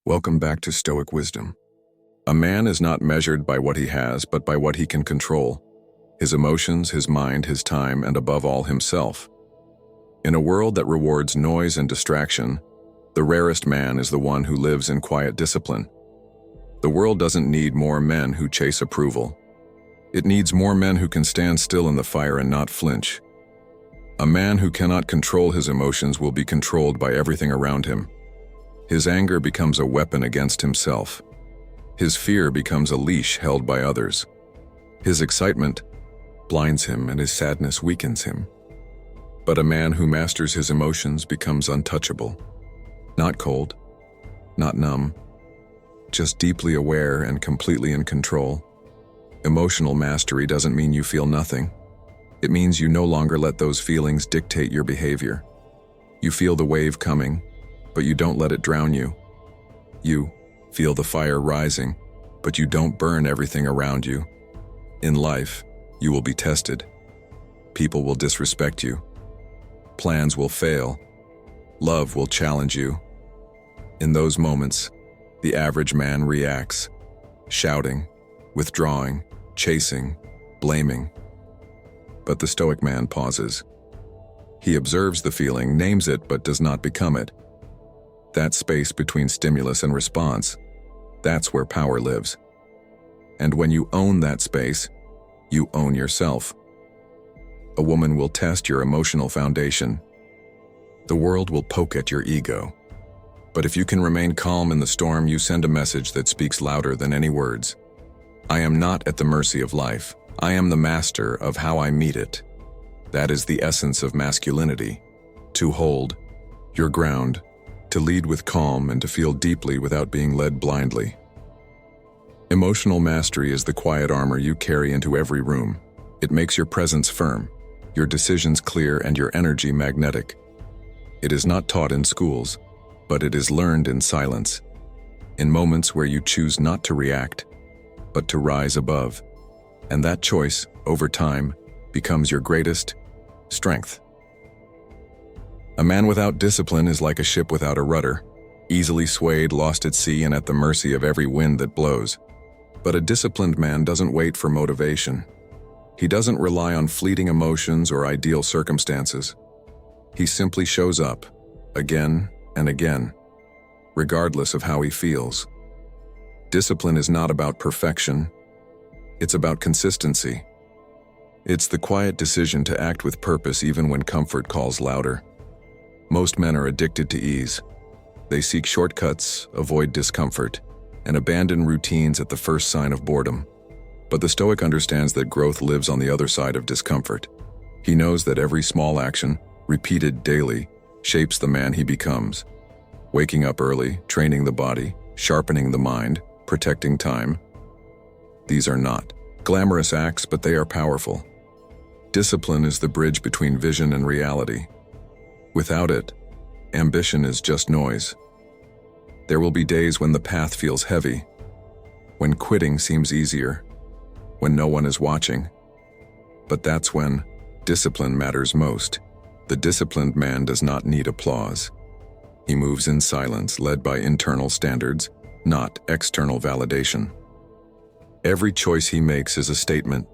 Welcome back to Stoic Wisdom. A man is not measured by what he has, but by what he can control: his emotions, his mind, his time, and above all, himself. In a world that rewards noise and distraction, the rarest man is the one who lives in quiet discipline. The world doesn't need more men who chase approval. It needs more men who can stand still in the fire and not flinch. A man who cannot control his emotions will be controlled by everything around him. His anger becomes a weapon against himself. His fear becomes a leash held by others. His excitement blinds him and his sadness weakens him. But a man who masters his emotions becomes untouchable. Not cold, not numb, just deeply aware and completely in control. Emotional mastery doesn't mean you feel nothing. It means you no longer let those feelings dictate your behavior. You feel the wave coming, but you don't let it drown you. You feel the fire rising, but you don't burn everything around you. In life, you will be tested. People will disrespect you. Plans will fail. Love will challenge you. In those moments, the average man reacts, shouting, withdrawing, chasing, blaming. But the Stoic man pauses. He observes the feeling, names it, but does not become it. That space between stimulus and response, that's where power lives. And when you own that space, you own yourself. A woman will test your emotional foundation. The world will poke at your ego. But if you can remain calm in the storm, you send a message that speaks louder than any words. I am not at the mercy of life. I am the master of how I meet it. That is the essence of masculinity: to hold your ground, to lead with calm, and to feel deeply without being led blindly. Emotional mastery is the quiet armor you carry into every room. It makes your presence firm, your decisions clear, and your energy magnetic. It is not taught in schools, but it is learned in silence, in moments where you choose not to react, but to rise above. And that choice, over time, becomes your greatest strength. A man without discipline is like a ship without a rudder, easily swayed, lost at sea, and at the mercy of every wind that blows. But a disciplined man doesn't wait for motivation. He doesn't rely on fleeting emotions or ideal circumstances. He simply shows up, again and again, regardless of how he feels. Discipline is not about perfection. It's about consistency. It's the quiet decision to act with purpose even when comfort calls louder. Most men are addicted to ease. They seek shortcuts, avoid discomfort, and abandon routines at the first sign of boredom. But the Stoic understands that growth lives on the other side of discomfort. He knows that every small action, repeated daily, shapes the man he becomes. Waking up early, training the body, sharpening the mind, protecting time. These are not glamorous acts, but they are powerful. Discipline is the bridge between vision and reality. Without it, ambition is just noise. There will be days when the path feels heavy, when quitting seems easier, when no one is watching. But that's when discipline matters most. The disciplined man does not need applause. He moves in silence, led by internal standards, not external validation. Every choice he makes is a statement.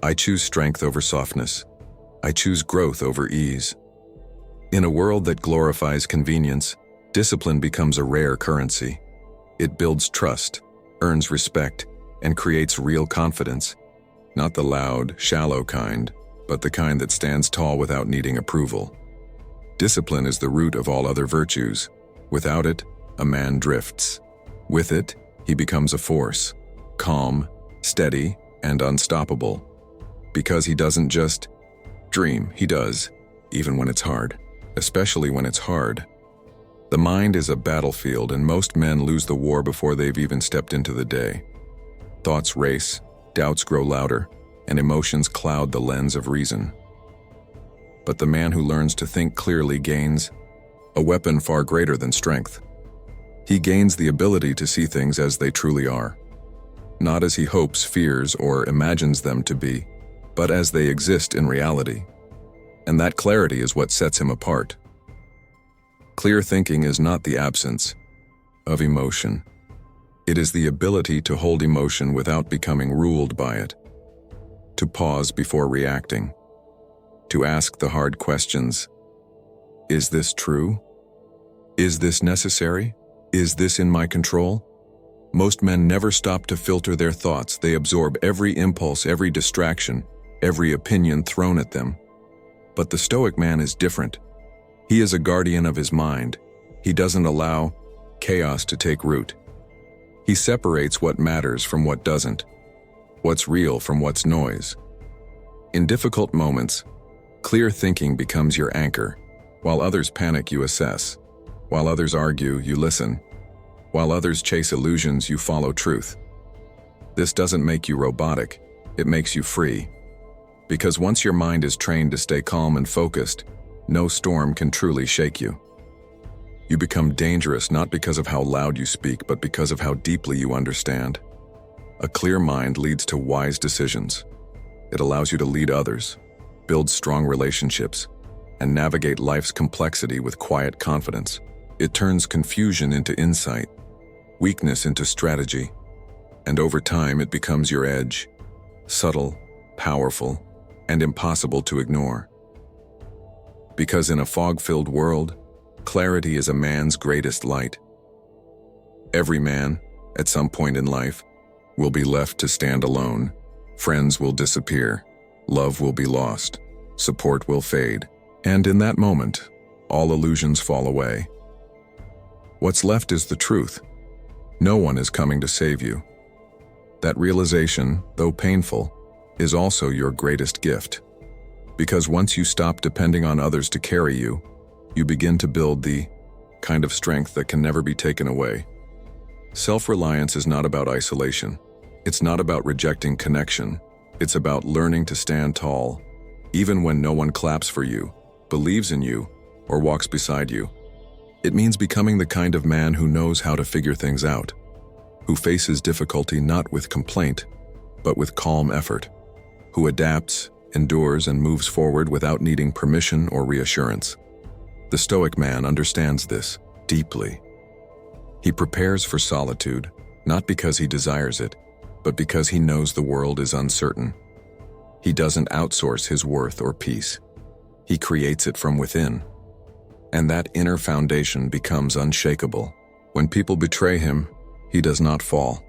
I choose strength over softness. I choose growth over ease. In a world that glorifies convenience, discipline becomes a rare currency. It builds trust, earns respect, and creates real confidence. Not the loud, shallow kind, but the kind that stands tall without needing approval. Discipline is the root of all other virtues. Without it, a man drifts. With it, he becomes a force, calm, steady, and unstoppable. Because he doesn't just dream, he does, even when it's hard. Especially when it's hard. The mind is a battlefield, and most men lose the war before they've even stepped into the day. Thoughts race, doubts grow louder, and emotions cloud the lens of reason. But the man who learns to think clearly gains a weapon far greater than strength. He gains the ability to see things as they truly are, not as he hopes, fears, or imagines them to be, but as they exist in reality. And that clarity is what sets him apart. Clear thinking is not the absence, of emotion. It is the ability to hold emotion without becoming ruled by it, to pause before reacting, to ask the hard questions. Is this true? Is this necessary? Is this in my control? Most men never stop to filter their thoughts. They absorb every impulse, every distraction, every opinion thrown at them. But the Stoic man is different. He is a guardian of his mind. He doesn't allow chaos to take root. He separates what matters from what doesn't, what's real from what's noise. In difficult moments, clear thinking becomes your anchor. While others panic, you assess. While others argue, you listen. While others chase illusions, you follow truth. This doesn't make you robotic, it makes you free. Because once your mind is trained to stay calm and focused, no storm can truly shake you. You become dangerous not because of how loud you speak, but because of how deeply you understand. A clear mind leads to wise decisions. It allows you to lead others, build strong relationships, and navigate life's complexity with quiet confidence. It turns confusion into insight, weakness into strategy, and over time it becomes your edge, subtle, powerful, and impossible to ignore. Because in a fog-filled world, clarity is a man's greatest light. Every man, at some point in life, will be left to stand alone. Friends will disappear, love will be lost, support will fade, and in that moment, all illusions fall away. What's left is the truth. No one is coming to save you. That realization, though painful, is also your greatest gift. Because once you stop depending on others to carry you, you begin to build the kind of strength that can never be taken away. Self-reliance is not about isolation. It's not about rejecting connection. It's about learning to stand tall, even when no one claps for you, believes in you, or walks beside you. It means becoming the kind of man who knows how to figure things out, who faces difficulty not with complaint, but with calm effort, who adapts, endures, and moves forward without needing permission or reassurance. The Stoic man understands this deeply. He prepares for solitude, not because he desires it, but because he knows the world is uncertain. He doesn't outsource his worth or peace. He creates it from within. And that inner foundation becomes unshakable. When people betray him, he does not fall.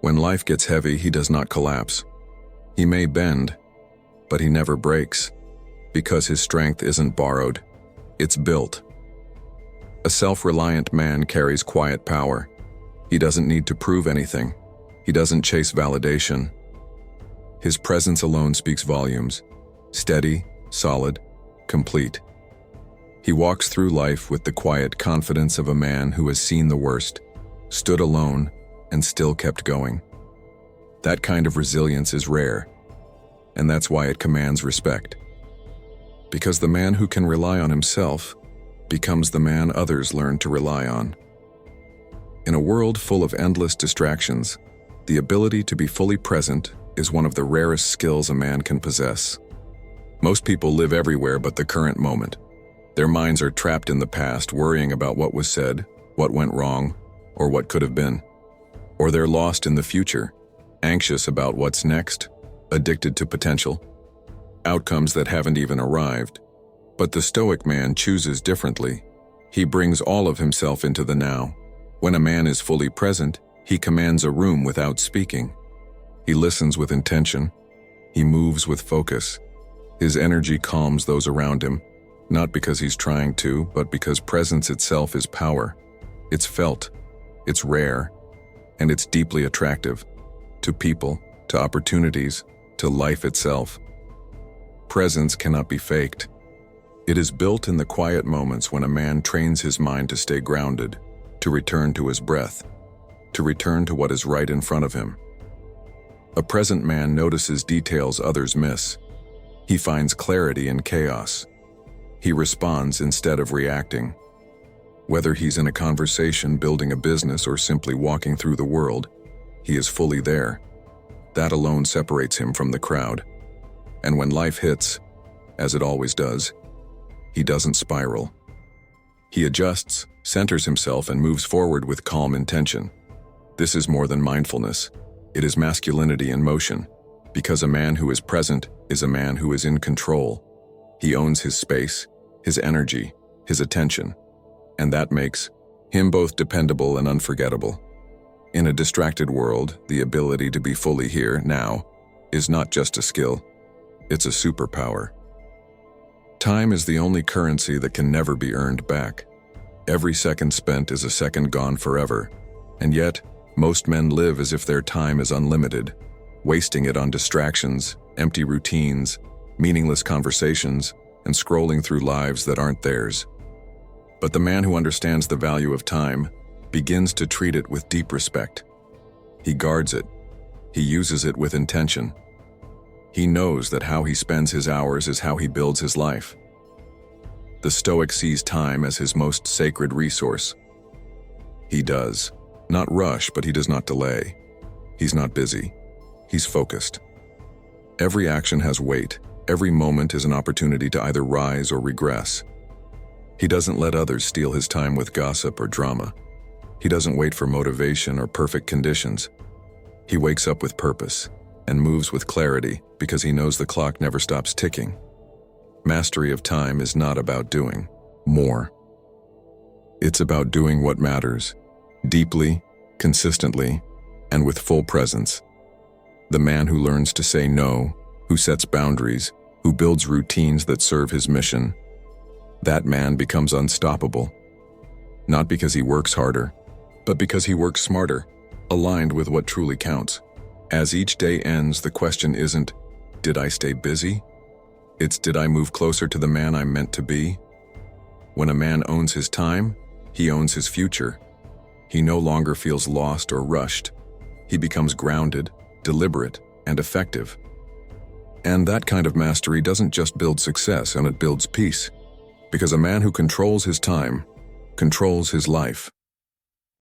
When life gets heavy, he does not collapse. He may bend, but he never breaks, because his strength isn't borrowed, it's built. A self-reliant man carries quiet power. He doesn't need to prove anything. He doesn't chase validation. His presence alone speaks volumes, steady, solid, complete. He walks through life with the quiet confidence of a man who has seen the worst, stood alone, and still kept going. That kind of resilience is rare, and that's why it commands respect. Because the man who can rely on himself becomes the man others learn to rely on. In a world full of endless distractions, the ability to be fully present is one of the rarest skills a man can possess. Most people live everywhere but the current moment. Their minds are trapped in the past, worrying about what was said, what went wrong, or what could have been. Or they're lost in the future, anxious about what's next, addicted to potential, outcomes that haven't even arrived. But the Stoic man chooses differently. He brings all of himself into the now. When a man is fully present, he commands a room without speaking. He listens with intention. He moves with focus. His energy calms those around him, not because he's trying to, but because presence itself is power. It's felt, it's rare, and it's deeply attractive to people, to opportunities, to life itself. Presence cannot be faked. It is built in the quiet moments when a man trains his mind to stay grounded, to return to his breath, to return to what is right in front of him. A present man notices details others miss. He finds clarity in chaos. He responds instead of reacting. Whether he's in a conversation, building a business, or simply walking through the world, he is fully there. That alone separates him from the crowd. And when life hits, as it always does, he doesn't spiral. He adjusts, centers himself, and moves forward with calm intention. This is more than mindfulness. It is masculinity in motion, because a man who is present is a man who is in control. He owns his space, his energy, his attention, and that makes him both dependable and unforgettable. In a distracted world, the ability to be fully here, now, is not just a skill, it's a superpower. Time is the only currency that can never be earned back. Every second spent is a second gone forever, and yet, most men live as if their time is unlimited, wasting it on distractions, empty routines, meaningless conversations, and scrolling through lives that aren't theirs. But the man who understands the value of time begins to treat it with deep respect. He guards it. He uses it with intention. He knows that how he spends his hours is how he builds his life. The Stoic sees time as his most sacred resource. He does not rush, but he does not delay. He's not busy. He's focused. Every action has weight. Every moment is an opportunity to either rise or regress. He doesn't let others steal his time with gossip or drama. He doesn't wait for motivation or perfect conditions. He wakes up with purpose and moves with clarity because he knows the clock never stops ticking. Mastery of time is not about doing more. It's about doing what matters, deeply, consistently, and with full presence. The man who learns to say no, who sets boundaries, who builds routines that serve his mission, that man becomes unstoppable. Not because he works harder, but because he works smarter, aligned with what truly counts. As each day ends, the question isn't, did I stay busy? It's, did I move closer to the man I'm meant to be? When a man owns his time, he owns his future. He no longer feels lost or rushed. He becomes grounded, deliberate, and effective. And that kind of mastery doesn't just build success, and it builds peace. Because a man who controls his time, controls his life.